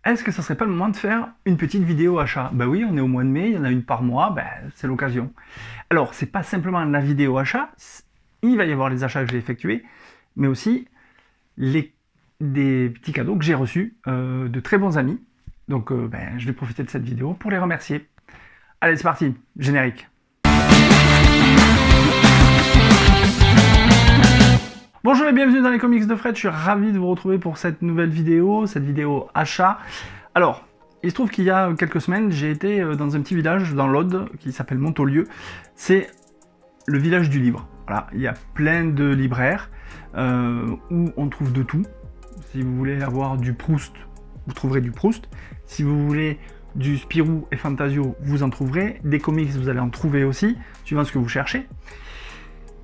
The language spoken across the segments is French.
est-ce que ça serait pas le moment de faire une petite vidéo achat? Bah oui, on est au mois de mai, il y en a une par mois, ben, c'est l'occasion. Alors, c'est pas simplement la vidéo achat, il va y avoir les achats que j'ai effectués, mais aussi les, des petits cadeaux que j'ai reçus de très bons amis. Donc, ben, je vais profiter de cette vidéo pour les remercier. Allez, c'est parti, générique. Bonjour et bienvenue dans les comics de Fred, je suis ravi de vous retrouver pour cette nouvelle vidéo, cette vidéo achat. Alors, il se trouve qu'il y a quelques semaines, j'ai été dans un petit village dans l'Aude qui s'appelle Montaulieu. C'est le village du livre. Voilà, il y a plein de libraires où on trouve de tout. Si vous voulez avoir du Proust, vous trouverez du Proust. Si vous voulez du Spirou et Fantasio, vous en trouverez. Des comics, vous allez en trouver aussi, suivant ce que vous cherchez.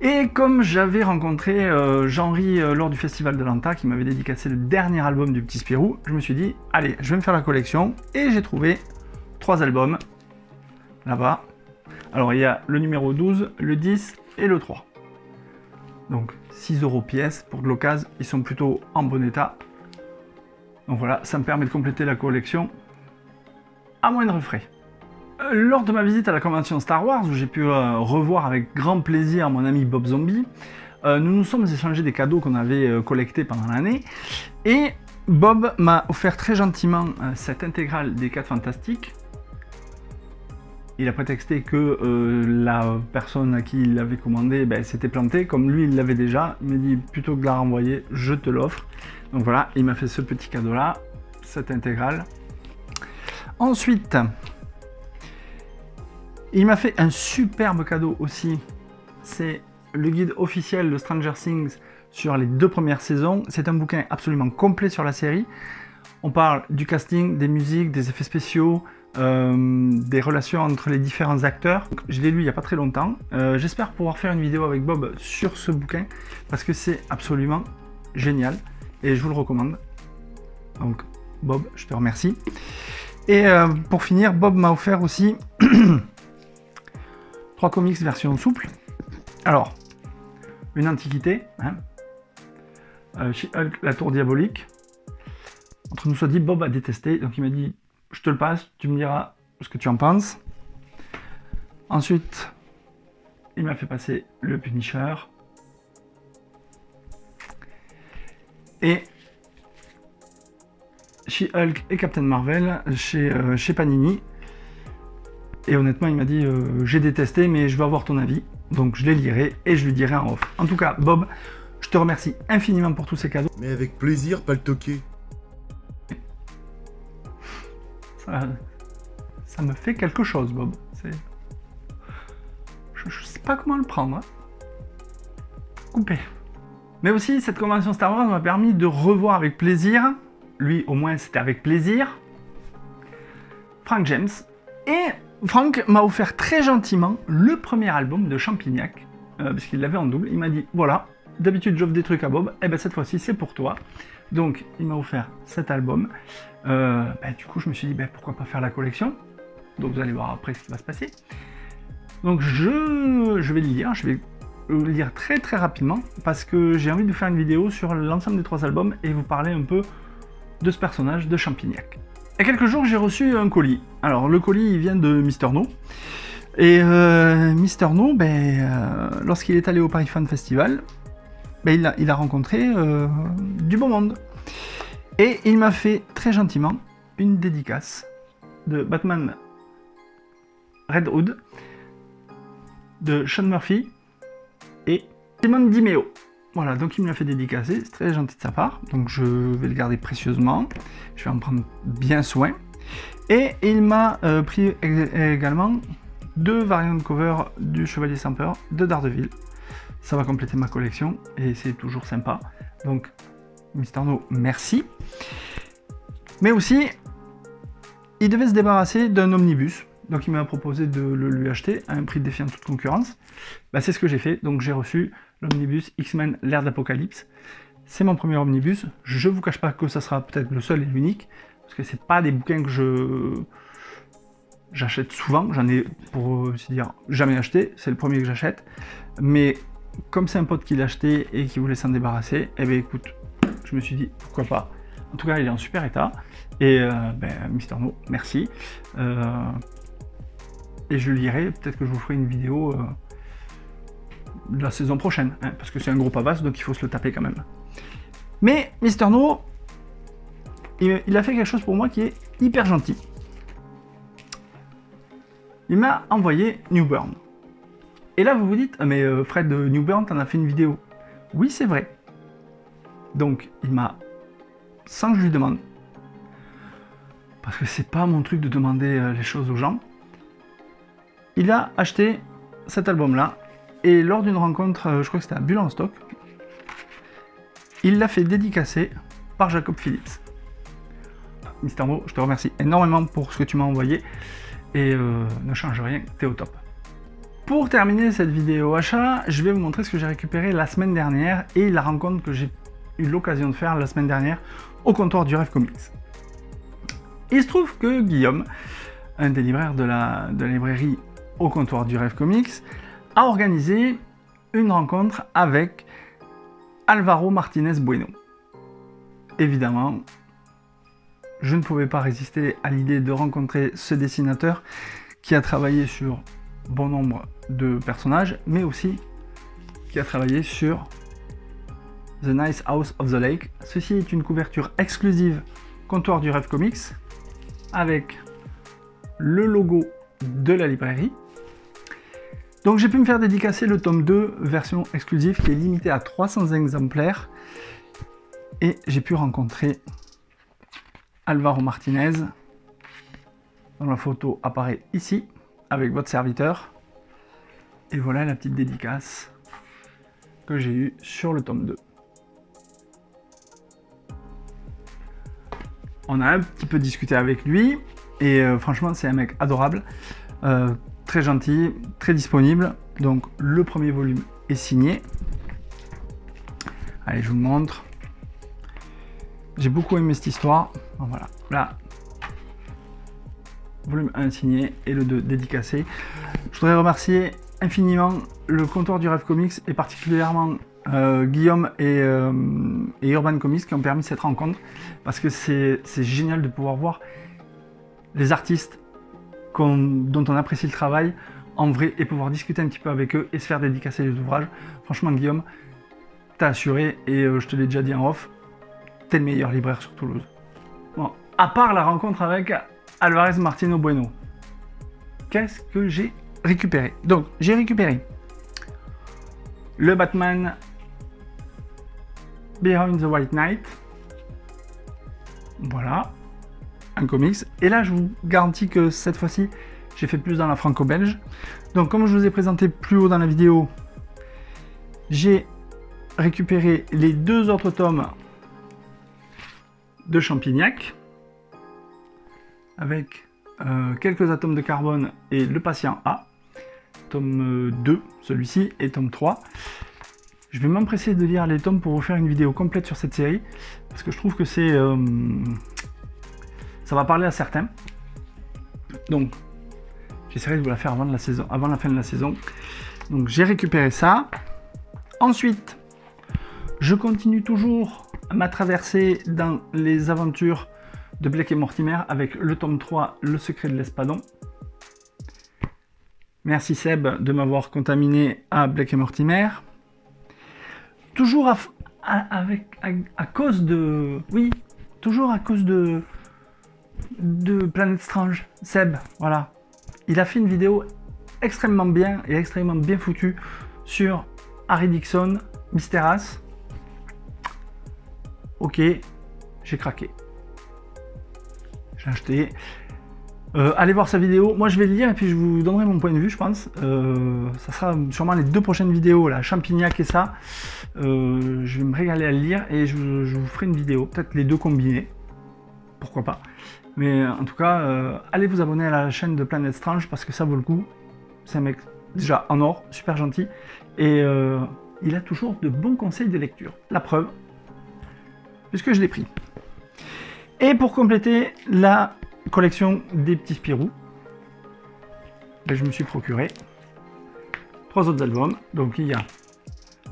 Et comme j'avais rencontré Jean-Ry lors du festival de l'Anta, qui m'avait dédicacé le dernier album du Petit Spirou, je me suis dit, allez, je vais me faire la collection, et j'ai trouvé 3 albums, là-bas. Alors il y a le numéro 12, le 10 et le 3. Donc 6 € pièce, pour de l'occasion, ils sont plutôt en bon état. Donc voilà, ça me permet de compléter la collection à moindre frais. Lors de ma visite à la convention Star Wars, où j'ai pu revoir avec grand plaisir mon ami Bob Zombie, nous nous sommes échangés des cadeaux qu'on avait collectés pendant l'année, et Bob m'a offert très gentiment cette intégrale des 4 Fantastiques. Il a prétexté que la personne à qui il l'avait commandé s'était plantée, comme lui il l'avait déjà, il m'a dit plutôt que de la renvoyer, je te l'offre. Donc voilà, il m'a fait ce petit cadeau là, cette intégrale. Ensuite, il m'a fait un superbe cadeau aussi, c'est le guide officiel de Stranger Things sur les 2 premières saisons. C'est un bouquin absolument complet sur la série. On parle du casting, des musiques, des effets spéciaux, des relations entre les différents acteurs. Je l'ai lu il n'y a pas très longtemps. J'espère pouvoir faire une vidéo avec Bob sur ce bouquin, parce que c'est absolument génial, et je vous le recommande. Donc Bob, je te remercie. Et pour finir, Bob m'a offert aussi 3 comics version souple. Alors, une antiquité, hein, She-Hulk, la tour diabolique. Entre nous soit dit, Bob a détesté, donc il m'a dit, je te le passe, tu me diras ce que tu en penses. Ensuite, il m'a fait passer le Punisher. Et She-Hulk et Captain Marvel chez Panini. Et honnêtement, il m'a dit j'ai détesté, mais je veux avoir ton avis. Donc je les lirai et je lui dirai en off. En tout cas, Bob, je te remercie infiniment pour tous ces cadeaux. Mais avec plaisir, pas le toquer. Ça me fait quelque chose, Bob. Je sais pas comment le prendre. Hein. Coupé. Mais aussi, cette convention Star Wars m'a permis de revoir avec plaisir, lui au moins c'était avec plaisir, Frank James. Et Frank m'a offert très gentiment le premier album de Champignac, parce qu'il l'avait en double. Il m'a dit, voilà, d'habitude j'offre des trucs à Bob, et ben cette fois-ci c'est pour toi. Donc il m'a offert cet album. Du coup je me suis dit, pourquoi pas faire la collection. Donc vous allez voir après ce qui va se passer. Donc je vais le lire, je vais le lire très très rapidement, parce que j'ai envie de faire une vidéo sur l'ensemble des 3 albums, et vous parler un peu de ce personnage de Champignac. Il y a quelques jours, j'ai reçu un colis. Alors, le colis, il vient de Mister No. Et Mister No, lorsqu'il est allé au Paris Fan Festival, il a rencontré du beau monde. Et il m'a fait très gentiment une dédicace de Batman Red Hood, de Sean Murphy et Simon DiMeo. Voilà, donc il me l'a fait dédicacer, c'est très gentil de sa part, donc je vais le garder précieusement, je vais en prendre bien soin. Et il m'a pris également 2 variantes cover du Chevalier sans peur de Daredevil. Ça va compléter ma collection et c'est toujours sympa. Donc, Mister No, merci. Mais aussi, il devait se débarrasser d'un omnibus, donc il m'a proposé de le lui acheter à un prix défiant toute concurrence. C'est ce que j'ai fait, donc j'ai reçu l'omnibus X-Men l'ère d'Apocalypse. C'est mon premier omnibus, je vous cache pas que ça sera peut-être le seul et l'unique, parce que c'est pas des bouquins que j'achète souvent, j'en ai pour dire jamais acheté, c'est le premier que j'achète, mais comme c'est un pote qui l'a acheté et qui voulait s'en débarrasser, écoute, je me suis dit pourquoi pas En tout cas, il est en super état. Et Mister No, merci. Et je lirai, peut-être que je vous ferai une vidéo de la saison prochaine, hein, parce que c'est un gros pavasse, donc il faut se le taper quand même. Mais Mister No, il a fait quelque chose pour moi qui est hyper gentil. Il m'a envoyé Newburn. Et là, vous vous dites, ah, mais Fred, Newburn, t'en as fait une vidéo. Oui, c'est vrai. Donc, il m'a, sans que je lui demande, parce que c'est pas mon truc de demander les choses aux gens, il a acheté cet album-là, et lors d'une rencontre, je crois que c'était à Bulle en Stock, il l'a fait dédicacer par Jacob Phillips. Mister No, je te remercie énormément pour ce que tu m'as envoyé, et ne change rien, t'es au top. Pour terminer cette vidéo achat, je vais vous montrer ce que j'ai récupéré la semaine dernière et la rencontre que j'ai eu l'occasion de faire la semaine dernière au comptoir du Rêve Comics. Il se trouve que Guillaume, un des libraires de la librairie au comptoir du Rêve Comics, a organisé une rencontre avec Alvaro Martinez Bueno. Évidemment, je ne pouvais pas résister à l'idée de rencontrer ce dessinateur qui a travaillé sur bon nombre de personnages, mais aussi qui a travaillé sur The Nice House of the Lake. Ceci est une couverture exclusive comptoir du Rêve Comics avec le logo de la librairie. Donc j'ai pu me faire dédicacer le tome 2 version exclusive qui est limitée à 300 exemplaires et j'ai pu rencontrer Alvaro Martinez, dont la photo apparaît ici avec votre serviteur. Et voilà la petite dédicace que j'ai eue sur le tome 2. On a un petit peu discuté avec lui et franchement c'est un mec adorable, très gentil, très disponible. Donc le premier volume est signé. Allez, je vous le montre. J'ai beaucoup aimé cette histoire. Voilà, là, volume 1 signé et le 2 dédicacé. Je voudrais remercier infiniment le comptoir du Rêve Comics et particulièrement Guillaume et Urban Comics qui ont permis cette rencontre parce que c'est génial de pouvoir voir les artistes dont on apprécie le travail en vrai et pouvoir discuter un petit peu avec eux et se faire dédicacer les ouvrages. Franchement Guillaume, t'as assuré et je te l'ai déjà dit en off, t'es le meilleur libraire sur Toulouse. Bon, à part la rencontre avec Alvarez Martino Bueno, qu'est-ce que j'ai récupéré? Donc j'ai récupéré le Batman Behind the White Knight, voilà, un comics, et là je vous garantis que cette fois-ci j'ai fait plus dans la franco-belge. Donc comme je vous ai présenté plus haut dans la vidéo, j'ai récupéré les 2 autres tomes de Champignac avec quelques atomes de carbone et le patient A, tome 2 celui-ci et tome 3. Je vais m'empresser de lire les tomes pour vous faire une vidéo complète sur cette série parce que je trouve que c'est ça va parler à certains, donc j'essaierai de vous la faire avant la fin de la saison. Donc j'ai récupéré ça. Ensuite je continue toujours ma traversée dans les aventures de Blake et Mortimer avec le tome 3, Le secret de l'Espadon. Merci Seb de m'avoir contaminé à Blake et Mortimer. Toujours à cause de... Oui, toujours à cause de Planète Strange. Seb, voilà. Il a fait une vidéo extrêmement bien et extrêmement bien foutue sur Harry Dixon, Mysteras. Ok, j'ai craqué. J'ai acheté. Allez voir sa vidéo. Moi, je vais le lire et puis je vous donnerai mon point de vue, je pense. Ça sera sûrement les 2 prochaines vidéos, là, Champignac et ça. Je vais me régaler à le lire et je vous ferai une vidéo. Peut-être les 2 combinés. Pourquoi pas. Mais en tout cas, allez vous abonner à la chaîne de Planète Strange parce que ça vaut le coup. C'est un mec déjà en or, super gentil. Et il a toujours de bons conseils de lecture. La preuve, puisque je l'ai pris. Et pour compléter la collection des petits Spirou, ben, je me suis procuré 3 autres albums. Donc il y a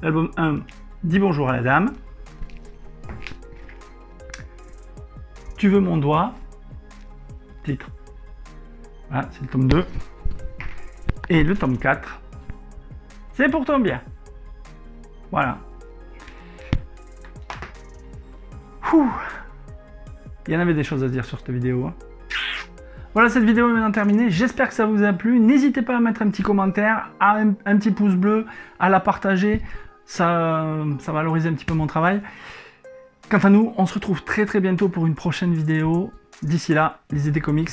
l'album 1, Dis bonjour à la dame. Tu veux mon doigt. Titre. Voilà, c'est le tome 2. Et le tome 4. C'est pour ton bien. Voilà. Ouh. Il y en avait des choses à dire sur cette vidéo. Voilà, cette vidéo est maintenant terminée. J'espère que ça vous a plu. N'hésitez pas à mettre un petit commentaire, un petit pouce bleu, à la partager. Ça valorise un petit peu mon travail. Quant à nous, on se retrouve très très bientôt pour une prochaine vidéo. D'ici là, lisez des comics,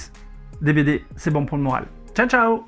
des BD, c'est bon pour le moral. Ciao ciao!